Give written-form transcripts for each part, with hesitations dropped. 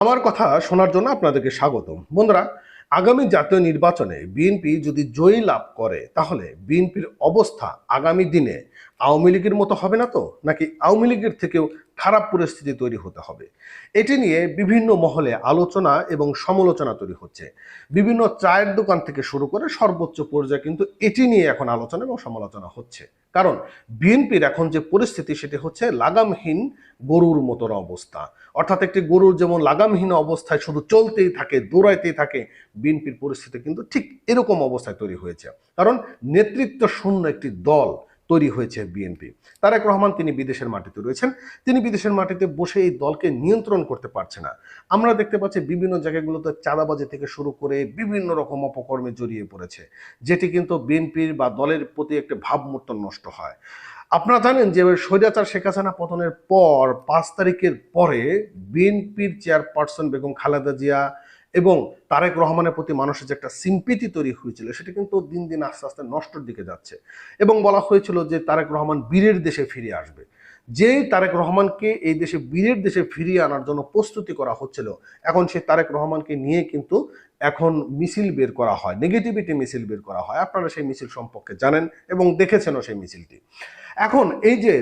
আমার কথা শোনার জন্য আপনাদেরকে স্বাগতম। বন্ধুরা, আগামী জাতীয় নির্বাচনে বিএনপি যদি জয়ী লাভ করে তাহলে বিএনপির অবস্থা আগামী দিনে আওয়ামী লীগের মতো হবে না তো, নাকি আওয়ামী লীগের থেকেও খারাপ পরিস্থিতি তৈরি হতে হবে? এটি নিয়ে বিভিন্ন মহলে আলোচনা এবং সমালোচনা তৈরি হচ্ছে। বিভিন্ন চায়ের দোকান থেকে শুরু করে সর্বোচ্চ পর্যায়ে কিন্তু এটি নিয়ে এখন আলোচনা এবং সমালোচনা হচ্ছে। কারণ বিএনপির এখন যে পরিস্থিতি সেটি হচ্ছে লাগামহীন গরুর মতন অবস্থা। অর্থাৎ একটি গরুর যেমন লাগামহীন অবস্থায় শুধু চলতেই থাকে, দৌড়াইতেই থাকে, বিএনপির পরিস্থিতি কিন্তু ঠিক এরকম অবস্থায় তৈরি হয়েছে। কারণ নেতৃত্ব শূন্য একটি দল তৈরি হয়েছে বিএনপি। তারেক রহমান তিনি বিদেশের মাটিতে রয়েছেন, তিনি বিদেশের মাটিতে বসে এই দলকে নিয়ন্ত্রণ করতে পারছে না। আমরা দেখতে পাচ্ছি বিভিন্ন জায়গাগুলোতে চাঁদাবাজি থেকে শুরু করে বিভিন্ন রকম অপকর্মে জড়িয়ে পড়েছে, যেটি কিন্তু বিএনপির বা দলের প্রতি একটা ভাবমূর্ত নষ্ট হয়। আপনারা জানেন যে স্বৈরাচার শেখ হাসিনা পতনের পর 5 তারিখের পরে বিএনপির চেয়ারপারসন বেগম খালেদা জিয়া এবং তারেক রহমানের প্রতি মানুষের যে একটা সিম্পিতি তৈরি হয়েছিল সেটা কিন্তু দিন দিন আস্তে আস্তে নষ্টের দিকে যাচ্ছে। এবং বলা হয়েছিল যে তারেক রহমান বীরের দেশে ফিরে আসবে। যেই তারেক রহমানকে এই দেশে বীরের দেশে ফিরিয়ে আনার জন্য প্রস্তুতি করা হচ্ছিল, এখন সেই তারেক রহমানকে নিয়ে কিন্তু এখন মিছিল বের করা হয়, নেগেটিভিটি মিছিল বের করা হয়। আপনারা সেই মিছিল সম্পর্কে জানেন এবং দেখেছেনও সেই মিছিলটি। এখন এই যে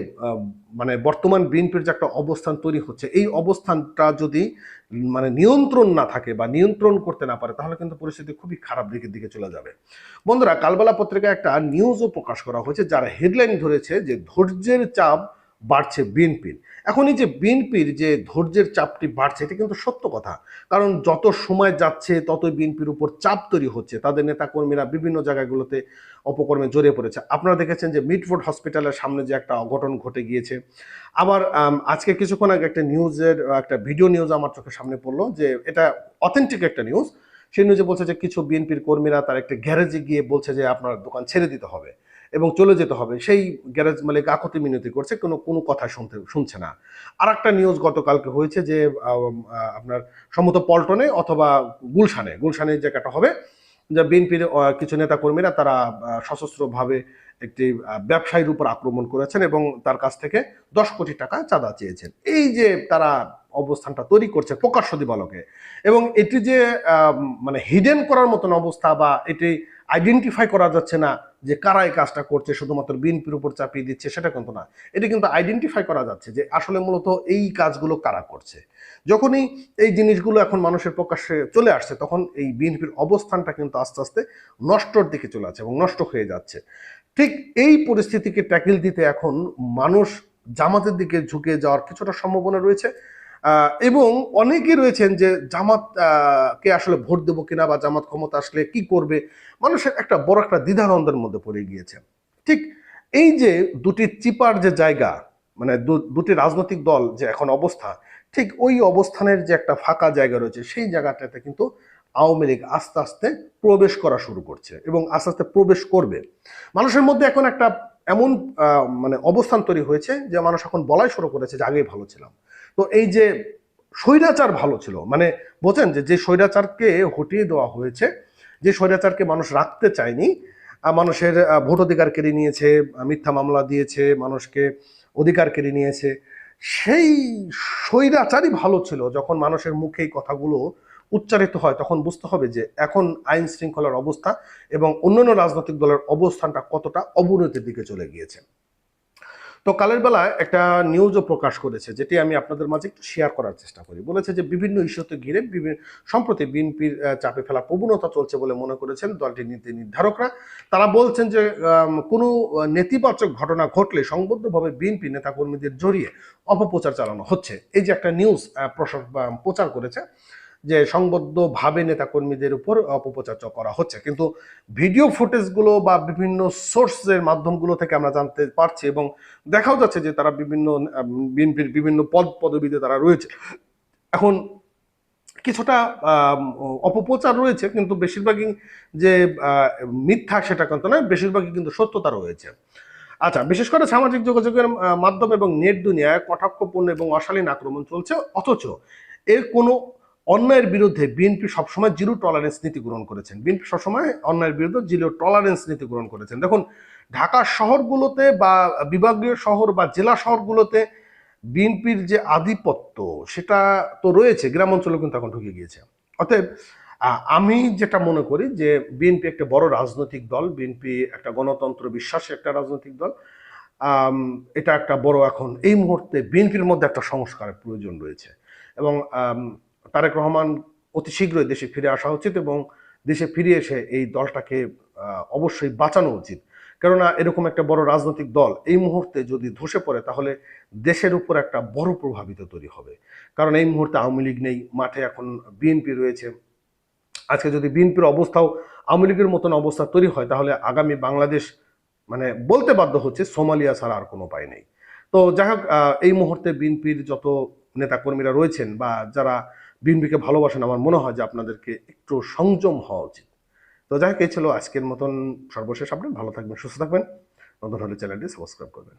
মানে বর্তমান বিএনপির যে একটা অবস্থান তৈরি হচ্ছে, এই অবস্থানটা যদি মানে নিয়ন্ত্রণ না থাকে বা নিয়ন্ত্রণ করতে না পারে তাহলে কিন্তু পরিস্থিতি খুবই খারাপ দিকের দিকে চলে যাবে। বন্ধুরা, কালবেলা পত্রিকায় একটা নিউজও প্রকাশ করা হয়েছে, যারা হেডলাইন ধরেছে যে ধৈর্যের চাপ বাড়ছে বিএনপির। এখন এই যে বিএনপির যে ধৈর্যের চাপটি বাড়ছে এটা কিন্তু সত্য কথা। কারণ যত সময় যাচ্ছে ততই বিএনপির উপর চাপ তৈরি হচ্ছে, তাদের নেতাকর্মীরা বিভিন্ন জায়গাগুলোতে অপকর্মে জড়িয়ে পড়েছে। আপনারা দেখেছেন যে মিটফোর্ড হসপিটালের সামনে যে একটা অঘটন ঘটে গিয়েছে। আবার আজকে কিছুক্ষণ আগে একটা নিউজের একটা ভিডিও নিউজ আমার চোখের সামনে পড়লো, যে এটা অথেন্টিক একটা নিউজ। সেই নিউজে বলছে যে কিছু বিএনপির কর্মীরা তার একটা গ্যারেজে গিয়ে বলছে যে আপনার দোকান ছেড়ে দিতে হবে এবং চলে যেতে হবে। সেই গ্যারেজ মালিক কাকুতি মিনতি করছে, কোনো কোনো কথা শুনছে না। আর একটা নিউজ গতকালকে হয়েছে যে আপনার সম্ভবত পল্টনে অথবা গুলশানে যে জায়গাটা হবে, যে বিএনপির কিছু নেতা কর্মীরা তারা সশস্ত্রভাবে একটি ব্যবসায়ীর উপর আক্রমণ করেছেন এবং তার কাছ থেকে 10 কোটি টাকা চাঁদা চেয়েছেন। এই যে তারা অবস্থানটা তৈরি করছে প্রকাশ্য দিবালোকে, এবং এটি যে মানে হিডেন করার মতন অবস্থা বা এটি আইডেন্টিফাই করা যাচ্ছে না যে কারা এই কাজটা করছে, শুধুমাত্র বিএনপির উপর চাপিয়ে দিচ্ছে সেটা কিন্তু না। এটি কিন্তু আইডেন্টিফাই করা যাচ্ছে যে আসলে মূলত এই কাজগুলো কারা করছে। যখনই এই জিনিসগুলো এখন মানুষের প্রকাশ্যে চলে আসছে তখন এই বিএনপির অবস্থানটা কিন্তু আস্তে আস্তে নষ্টর দিকে চলে যাচ্ছে এবং নষ্ট হয়ে যাচ্ছে। ঠিক এই পরিস্থিতিকে ট্যাকেল দিতে এখন মানুষ জামাতের দিকে ঝুঁকে যাওয়ার কিছুটা সম্ভাবনা রয়েছে। এবং অনেকেই রয়েছেন যে জামাত কে আসলে ভোট দেবো কিনা বা জামাত ক্ষমতা আসলে কি করবে, মানুষের একটা বড় একটা দ্বিধাদ্বন্দ্বের মধ্যে পড়ে গিয়েছে। ঠিক এই যে দুটি চিপার যে জায়গা, মানে দুটি রাজনৈতিক দল যে এখন অবস্থা, ঠিক ওই অবস্থানের যে একটা ফাঁকা জায়গা রয়েছে সেই জায়গাটাতে কিন্তু আওয়ামী লীগ আস্তে আস্তে প্রবেশ করা শুরু করছে এবং আস্তে আস্তে প্রবেশ করবে। মানুষের মধ্যে এখন একটা এমন মানে অবস্থান তৈরি হয়েছে যে মানুষ এখন বলাই শুরু করেছে যে আগেই ভালো ছিলাম। তো এই যে স্বৈরাচার ভালো ছিল, মানে বোঝেন যে যে স্বৈরাচারকে হটিয়ে দেওয়া হয়েছে, যে স্বৈরাচারকে মানুষ রাখতে চায়নি, মানুষের ভোট অধিকার কেড়ে নিয়েছে, মিথ্যা মামলা দিয়েছে, মানুষকে অধিকার কেড়ে নিয়েছে, সেই স্বৈরাচারই ভালো ছিল। যখন মানুষের মুখে এই কথাগুলো উচ্চারিত হয় তখন বুঝতে হবে যে এখন আইন শৃঙ্খলার অবস্থা এবং অন্যান্য রাজনৈতিক দলের অবস্থানটা কতটা অবনতির দিকে চলে গিয়েছে। তো কালের বেলায় একটা নিউজও প্রকাশ করেছে, যেটি আমি আপনাদের মাঝে একটু শেয়ার করার চেষ্টা করি। বলেছে যে বিভিন্ন ইস্যুতে ঘিরে সম্প্রতি বিএনপির চাপে ফেলা প্রবণতা চলছে বলে মনে করেছেন দলটির নীতি নির্ধারকরা। তারা বলছেন যে কোনো নেতিবাচক ঘটনা ঘটলে সংবদ্ধভাবে বিএনপি নেতাকর্মীদের জড়িয়ে অপপ্রচার চালানো হচ্ছে। এই যে একটা নিউজ প্রচার করেছে যে সংবদ্ধভাবে নেতাকর্মীদের উপর অপপ্রচার করা হচ্ছে, কিন্তু ভিডিও ফুটেজগুলো বা বিভিন্ন সোর্সের মাধ্যমগুলো থেকে আমরা জানতে পারছি এবং দেখাও যাচ্ছে যে তারা বিভিন্ন বিএনপির বিভিন্ন পদ পদবিতে তারা রয়েছে। এখন কিছুটা অপপ্রচার রয়েছে, কিন্তু বেশিরভাগই যে মিথ্যা সেটা কিন্তু নয়, বেশিরভাগই কিন্তু সত্যতা রয়েছে। আচ্ছা, বিশেষ করে সামাজিক যোগাযোগের মাধ্যম এবং নেট দুনিয়ায় কটাক্ষপূর্ণ এবং অশালীন আক্রমণ চলছে, অথচ এর কোনো অন্যায়ের বিরুদ্ধে বিএনপি সবসময় জিরো টলারেন্স নীতি গ্রহণ করেছেন। বিএনপি সবসময় অন্যায়ের বিরুদ্ধে জিরো টলারেন্স নীতি গ্রহণ করেছেন। দেখুন, ঢাকা শহরগুলোতে বা বিভাগীয় শহর বা জেলা শহরগুলোতে বিএনপির যে আধিপত্য সেটা তো রয়েছে, গ্রাম অঞ্চলেও কিন্তু এখন ঢুকে গিয়েছে। অতএব আমি যেটা মনে করি যে বিএনপি একটা বড় রাজনৈতিক দল, বিএনপি একটা গণতন্ত্র বিশ্বাসী একটা রাজনৈতিক দল। আম, এটা একটা বড়, এখন এই মুহূর্তে বিএনপির মধ্যে একটা সংস্কারের প্রয়োজন রয়েছে এবং তারেক রহমান অতি শীঘ্রই দেশে ফিরে আসা উচিত এবং দেশে ফিরে এসে এই দলটাকে অবশ্যই বাঁচানো উচিত। কেননা এরকম একটা বড় রাজনৈতিক দল এই মুহূর্তে যদি ধসে পড়ে তাহলে দেশের উপর একটা বড় প্রভাবিত তৈরি হবে। কারণ এই মুহূর্তে আওয়ামী লীগ নেই, মাঠে এখন বিএনপি রয়েছে। আজকে যদি বিএনপির অবস্থাও আওয়ামী লীগের মতন অবস্থা তৈরি হয় তাহলে আগামী বাংলাদেশ মানে বলতে বাধ্য হচ্ছে সোমালিয়া ছাড়া আর কোনো উপায় নেই। তো যাই হোক, এই মুহূর্তে বিএনপির যত নেতাকর্মীরা রয়েছেন বা যারা বিএনপিকে ভালোবাসেন, আমার মনে হয় যে আপনাদেরকে একটু সংযম হওয়া উচিত। তো যাই হোক, এই ছিল আজকের মতন সর্বশেষ আপডেট। ভালো থাকবেন, সুস্থ থাকবেন। নতুন হলে চ্যানেলটি সাবস্ক্রাইব করবেন।